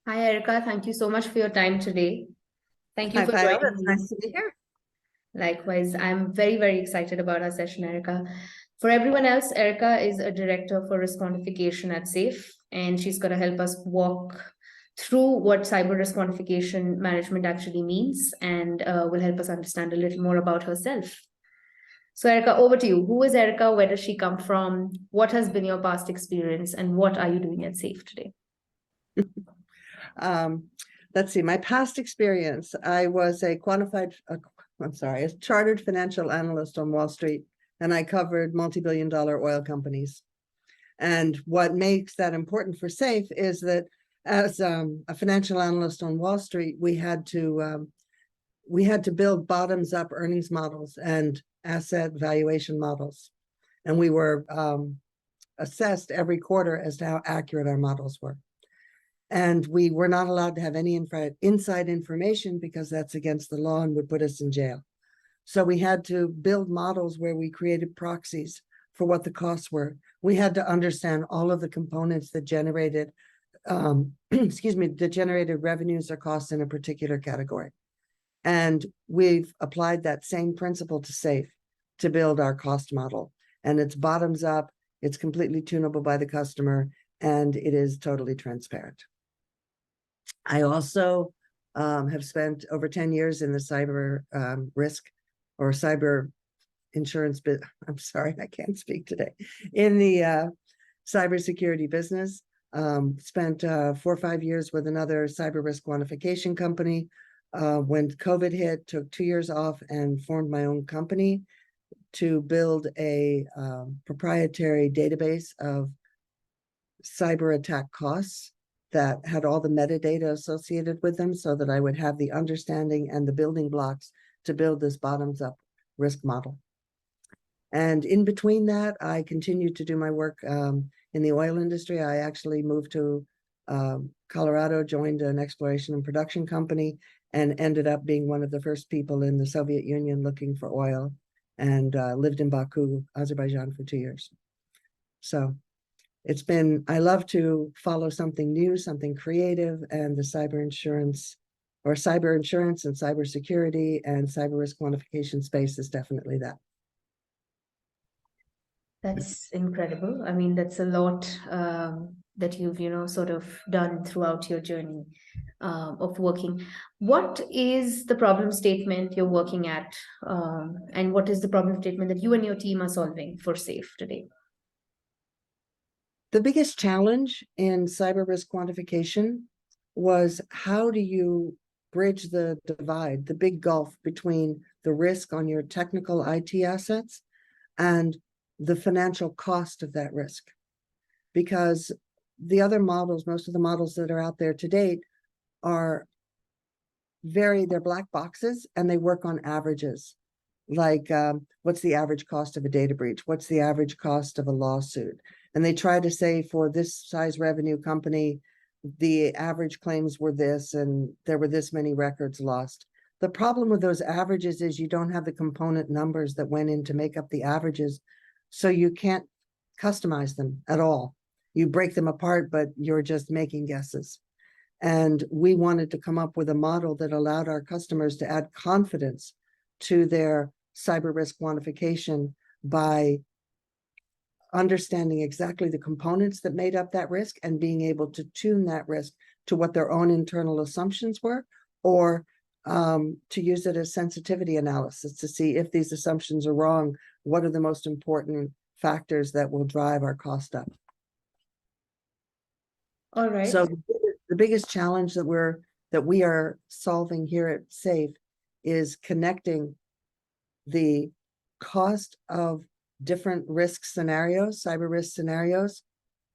Hi, Erica. Thank you so much for your time today. Thank you Hi, for Viola. joining It's me. nice to be here. Likewise, I'm very, very excited about our session, Erica. For everyone else, Erica is a director for risk quantification at SAFE, and she's going to help us walk through what cyber risk quantification management actually means and will help us understand a little more about herself. So, Erica, over to you. Who is Erica? Where does she come from? What has been your past experience? And what are you doing at SAFE today? Um, let's see, my past experience. I was a a chartered financial analyst on Wall Street, and I covered multi-billion-dollar oil companies. And what makes that important for SAFE is that as a financial analyst on Wall Street, we had to build bottoms-up earnings models and asset valuation models. And we were assessed every quarter as to how accurate our models were. And we were not allowed to have any inside information because that's against the law and would put us in jail. So we had to build models where we created proxies for what the costs were. We had to understand all of the components that generated, that generated revenues or costs in a particular category. And we've applied that same principle to SAFE to build our cost model. And it's bottoms up, it's completely tunable by the customer, and it is totally transparent. I also have spent over 10 years in the cyber risk or cyber insurance. I'm sorry, I can't speak today. In the cybersecurity business, spent 4 or 5 years with another cyber risk quantification company. When COVID hit, took 2 years off and formed my own company to build a proprietary database of cyber attack costs that had all the metadata associated with them so that I would have the understanding and the building blocks to build this bottoms-up risk model. And in between that, I continued to do my work in the oil industry. I actually moved to Colorado, joined an exploration and production company, and ended up being one of the first people in the Soviet Union looking for oil, and lived in Baku, Azerbaijan for 2 years. So I love to follow something new, something creative, and the cyber insurance and cybersecurity and cyber risk quantification space is definitely that. That's incredible. I mean, that's a lot that you've, sort of done throughout your journey of working. What is the problem statement you're working at, and what is the problem statement that you and your team are solving for SAFE today? The biggest challenge in cyber risk quantification was how do you bridge the divide, the big gulf between the risk on your technical IT assets and the financial cost of that risk? Because the other models, most of the models that are out there to date are they're black boxes and they work on averages. Like what's the average cost of a data breach? What's the average cost of a lawsuit? And they try to say for this size revenue company, the average claims were this and there were this many records lost. The problem with those averages is you don't have the component numbers that went in to make up the averages. So you can't customize them at all. You break them apart, but you're just making guesses. And we wanted to come up with a model that allowed our customers to add confidence to their cyber risk quantification by understanding exactly the components that made up that risk and being able to tune that risk to what their own internal assumptions were, or to use it as sensitivity analysis to see if these assumptions are wrong, what are the most important factors that will drive our cost up. All right. So the biggest challenge that we are solving here at SAFE is connecting the cost of different risk scenarios, cyber risk scenarios,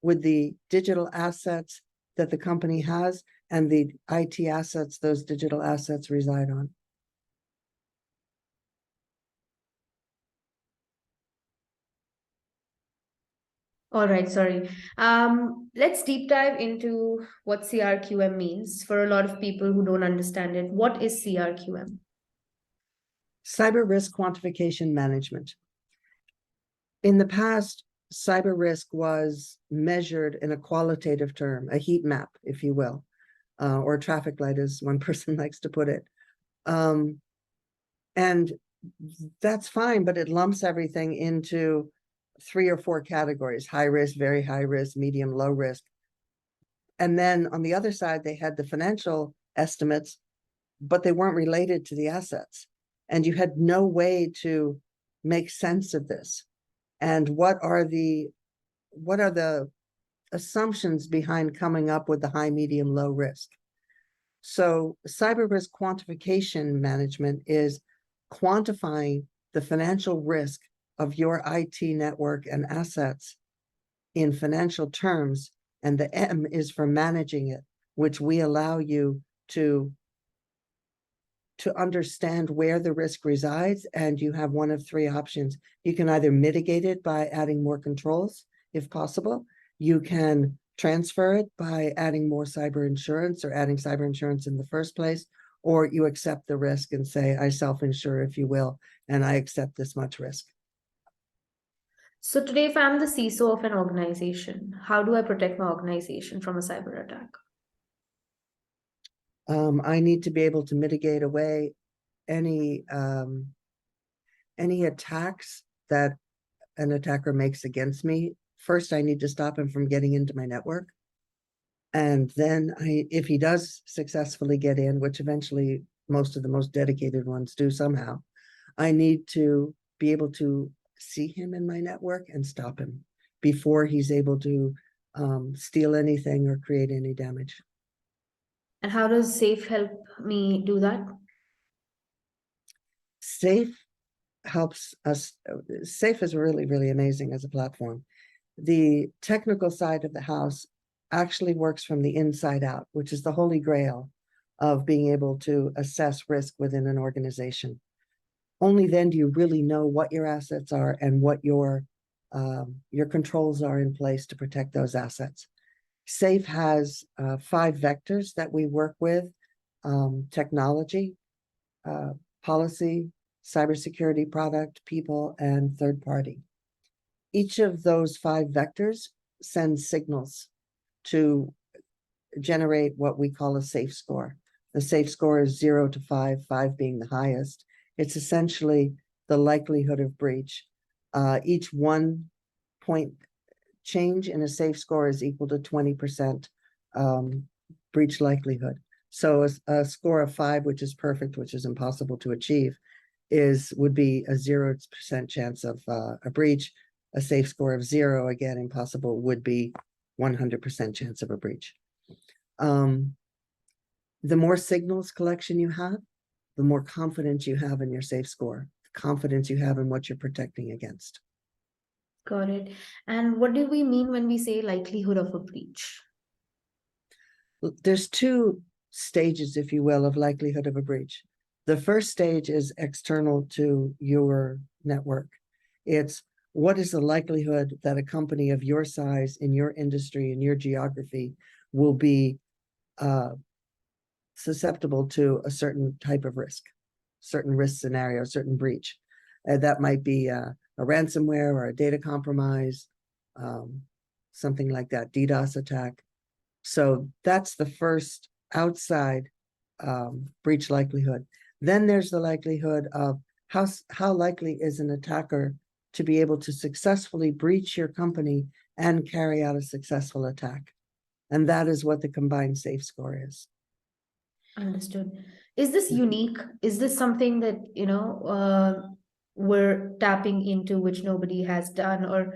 with the digital assets that the company has and the IT assets those digital assets reside on. All right, sorry. Let's deep dive into what CRQM means for a lot of people who don't understand it. What is CRQM? Cyber Risk Quantification Management. In the past, cyber risk was measured in a qualitative term, a heat map, if you will, or traffic light, as one person likes to put it. And that's fine, but it lumps everything into 3 or 4 categories: high risk, very high risk, medium, low risk. And then on the other side, they had the financial estimates, but they weren't related to the assets. And you had no way to make sense of this. And what are the assumptions behind coming up with the high, medium, low risk? So cyber risk quantification management is quantifying the financial risk of your IT network and assets in financial terms, and the M is for managing it, which we allow you to understand where the risk resides, and you have one of 3 options. You can either mitigate it by adding more controls, if possible. You can transfer it by adding more cyber insurance or adding cyber insurance in the first place, or you accept the risk and say, I self-insure, if you will, and I accept this much risk. So today, if I'm the CISO of an organization, how do I protect my organization from a cyber attack? I need to be able to mitigate away any attacks that an attacker makes against me. First, I need to stop him from getting into my network. And then if he does successfully get in, which eventually most of the most dedicated ones do somehow, I need to be able to see him in my network and stop him before he's able to steal anything or create any damage. And how does SAFE help me do that? SAFE helps us. SAFE is really, really amazing as a platform. The technical side of the house actually works from the inside out, which is the holy grail of being able to assess risk within an organization. Only then do you really know what your assets are and what your controls are in place to protect those assets. SAFE has 5 vectors that we work with: technology, policy, cybersecurity, product, people, and third party. Each of those 5 vectors sends signals to generate what we call a SAFE score. The SAFE score is 0 to 5, 5 being the highest. It's essentially the likelihood of breach. Each 1 point change in a SAFE score is equal to 20% breach likelihood. So a score of 5, which is perfect, which is impossible to achieve, would be a 0% chance of a breach. A SAFE score of 0, again, impossible, would be 100% chance of a breach. The more signals collection you have, the more confidence you have in your SAFE score, the confidence you have in what you're protecting against. Got it. And what do we mean when we say likelihood of a breach? There's 2 stages, if you will, of likelihood of a breach. The first stage is external to your network. It's what is the likelihood that a company of your size, in your industry, in your geography, will be susceptible to a certain type of risk, certain risk scenario, certain breach. That might be a ransomware or a data compromise, something like that, DDoS attack. So that's the first outside breach likelihood. Then there's the likelihood of how likely is an attacker to be able to successfully breach your company and carry out a successful attack. And that is what the combined SAFE score is. Understood. Is this unique? Is this something that, we're tapping into, which nobody has done? Or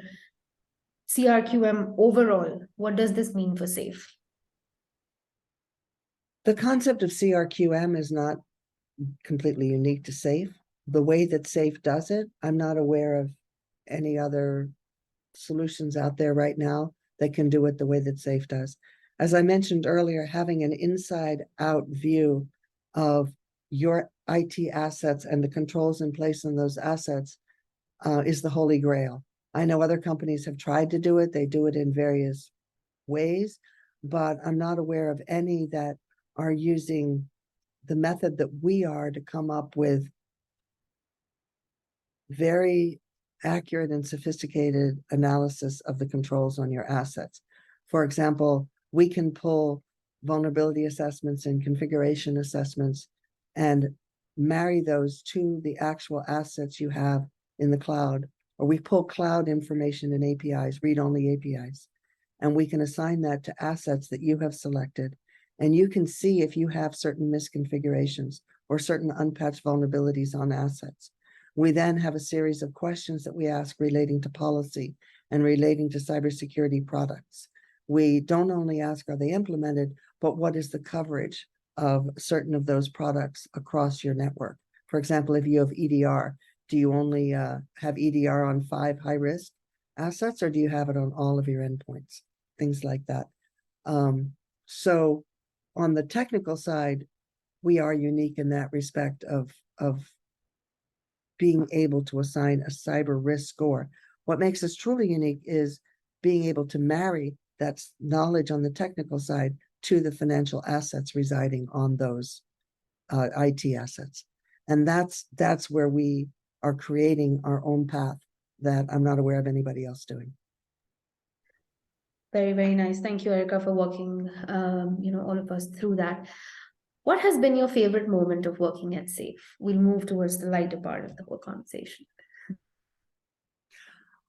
CRQM overall, what does this mean for SAFE? The concept of CRQM is not completely unique to SAFE. The way that SAFE does it, I'm not aware of any other solutions out there right now that can do it the way that SAFE does. As I mentioned earlier, having an inside-out view of your IT assets and the controls in place on those assets is the holy grail. I know other companies have tried to do it. They do it in various ways, but I'm not aware of any that are using the method that we are to come up with very accurate and sophisticated analysis of the controls on your assets. For example, we can pull vulnerability assessments and configuration assessments and marry those to the actual assets you have in the cloud, or we pull cloud information and APIs, read-only APIs, and we can assign that to assets that you have selected, and you can see if you have certain misconfigurations or certain unpatched vulnerabilities on assets. We then have a series of questions that we ask relating to policy and relating to cybersecurity products. We don't only ask, are they implemented, but what is the coverage of certain of those products across your network? For example, if you have EDR, do you only have EDR on 5 high-risk assets, or do you have it on all of your endpoints? Things like that. So on the technical side, we are unique in that respect of being able to assign a cyber risk score. What makes us truly unique is being able to marry that knowledge on the technical side to the financial assets residing on those IT assets. And that's where we are creating our own path that I'm not aware of anybody else doing. Very, very nice. Thank you, Erica, for walking all of us through that. What has been your favorite moment of working at SAFE? We'll move towards the lighter part of the whole conversation.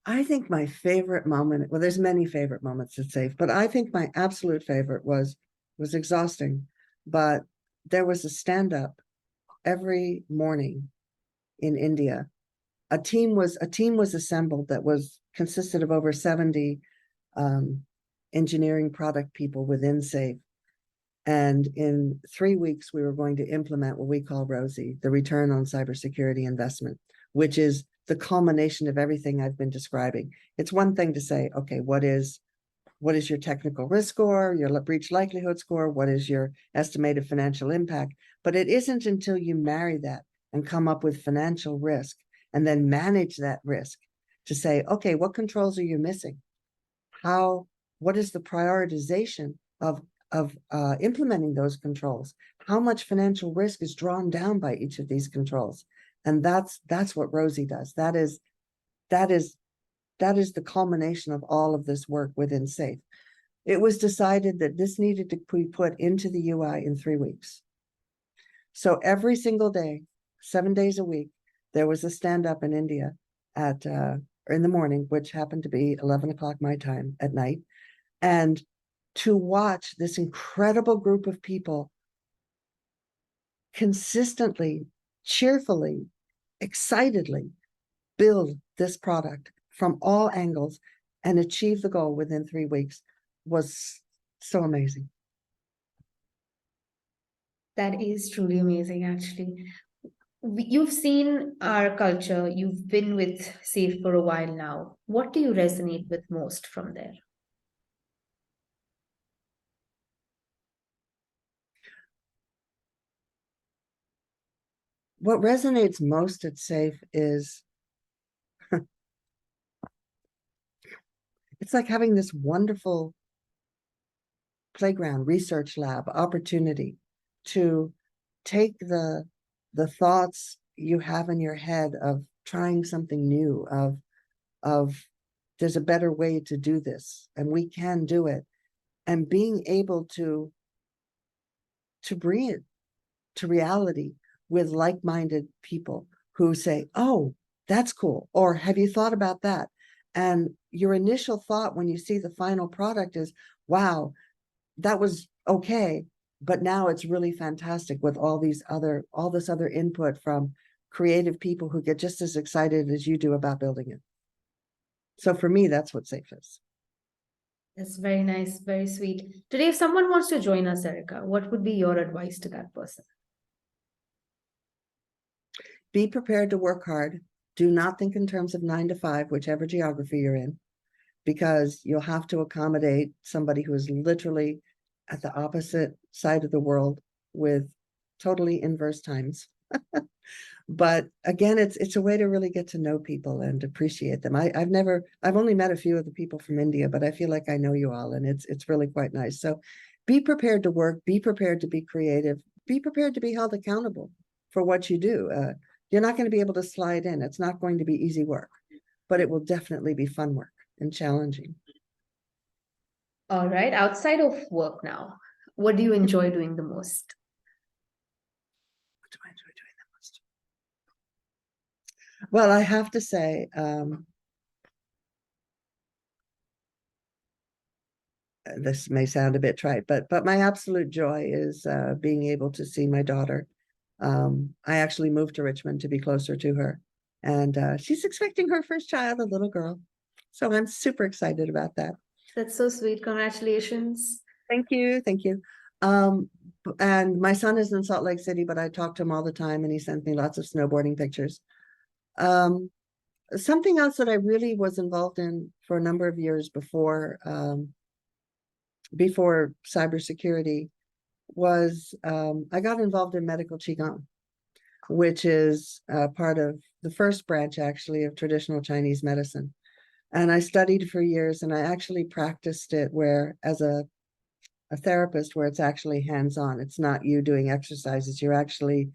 I think my favorite moment, well, there's many favorite moments at SAFE, but I think my absolute favorite was exhausting, but there was a stand-up every morning in India. A team was assembled that consisted of over 70 engineering product people within SAFE. And in 3 weeks, we were going to implement what we call Rosie, the return on cybersecurity investment, which is the culmination of everything I've been describing. It's one thing to say, okay, what is your technical risk score, your breach likelihood score, what is your estimated financial impact? But it isn't until you marry that and come up with financial risk and then manage that risk to say, okay, what controls are you missing? What is the prioritization of implementing those controls? How much financial risk is drawn down by each of these controls? And that's what Rosie does. That is the culmination of all of this work within SAFE. It was decided that this needed to be put into the UI in 3 weeks. So every single day, 7 days a week, there was a stand-up in India in the morning, which happened to be 11 o'clock my time at night. And to watch this incredible group of people consistently, cheerfully, excitedly build this product from all angles and achieve the goal within 3 weeks was so amazing. That is truly amazing, actually. You've seen our culture, you've been with SAFE for a while now. What do you resonate with most from there? What resonates most at SAFE is it's like having this wonderful playground, research lab opportunity to take the thoughts you have in your head of trying something new, of there's a better way to do this and we can do it, and being able to bring it to reality with like-minded people who say, oh, that's cool, or have you thought about that? And your initial thought when you see the final product is, wow, that was okay, but now it's really fantastic with all this other input from creative people who get just as excited as you do about building it. So for me, that's what SAFE is. That's very nice, very sweet. Today, if someone wants to join us, Erica, what would be your advice to that person? Be prepared to work hard. Do not think in terms of 9 to 5, whichever geography you're in, because you'll have to accommodate somebody who is literally at the opposite side of the world with totally inverse times. But again, it's a way to really get to know people and appreciate them. I've only met a few of the people from India, but I feel like I know you all, and it's really quite nice. So be prepared to work, be prepared to be creative, be prepared to be held accountable for what you do. You're not going to be able to slide in. It's not going to be easy work, but it will definitely be fun work and challenging. All right, outside of work now, What do you enjoy doing the most? What do I enjoy doing the most? Well, I have to say, this may sound a bit trite, but my absolute joy is being able to see my daughter. I actually moved to Richmond to be closer to her, and she's expecting her first child, a little girl. So I'm super excited about that. That's so sweet. Congratulations. Thank you, thank you. And my son is in Salt Lake City, but I talk to him all the time, and he sends me lots of snowboarding pictures. Something else that I really was involved in for a number of years before cybersecurity was I got involved in medical qigong, which is part of the first branch actually of traditional Chinese medicine. And I studied for years, and I actually practiced it where as a therapist, where it's actually hands-on. It's not you doing exercises, you're actually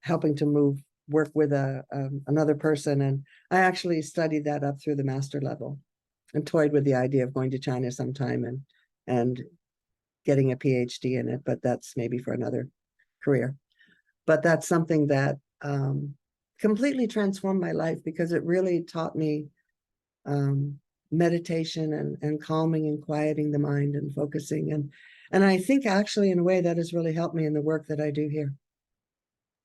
helping to work with another person. And I actually studied that up through the master level and toyed with the idea of going to China sometime and getting a PhD in it, but that's maybe for another career. But that's something that completely transformed my life, because it really taught me meditation and calming and quieting the mind and focusing. And I think actually in a way that has really helped me in the work that I do here,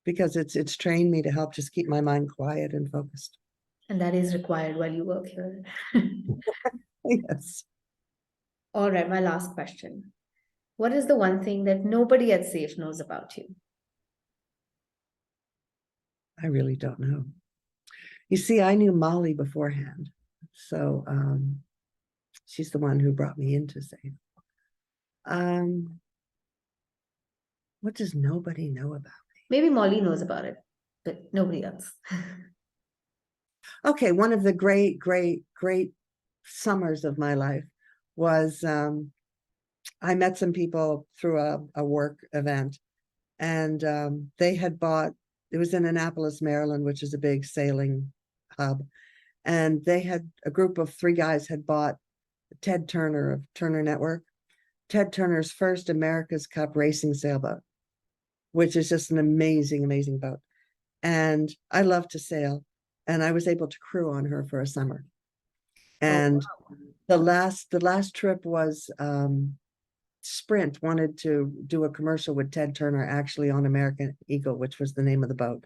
because it's trained me to help just keep my mind quiet and focused. And that is required while you work here. Yes. All right, my last question. What is the one thing that nobody at SAFE knows about you? I really don't know. You see, I knew Molly beforehand. So she's the one who brought me into SAFE. What does nobody know about? Maybe Molly knows about it, but nobody else. Okay, one of the great summers of my life was I met some people through a work event, and they had bought, it was in Annapolis, Maryland, which is a big sailing hub. And they had, a group of 3 guys had bought Ted Turner of Turner Network, Ted Turner's first America's Cup racing sailboat, which is just an amazing, amazing boat. And I love to sail, and I was able to crew on her for a summer. And the last trip was Sprint wanted to do a commercial with Ted Turner actually on American Eagle, which was the name of the boat.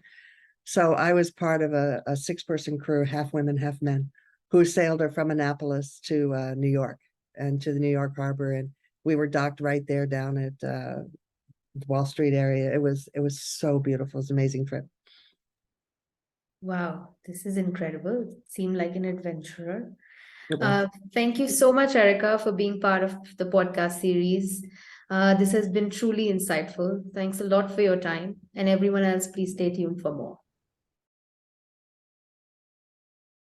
So I was part of a 6-person crew, half women, half men, who sailed her from Annapolis to New York and to the New York Harbor. And we were docked right there down at the Wall Street area. It was so beautiful. It was an amazing trip. Wow, this is incredible. It seemed like an adventurer. It was. Thank you so much, Erica, for being part of the podcast series. This has been truly insightful. Thanks a lot for your time. And everyone else, please stay tuned for more.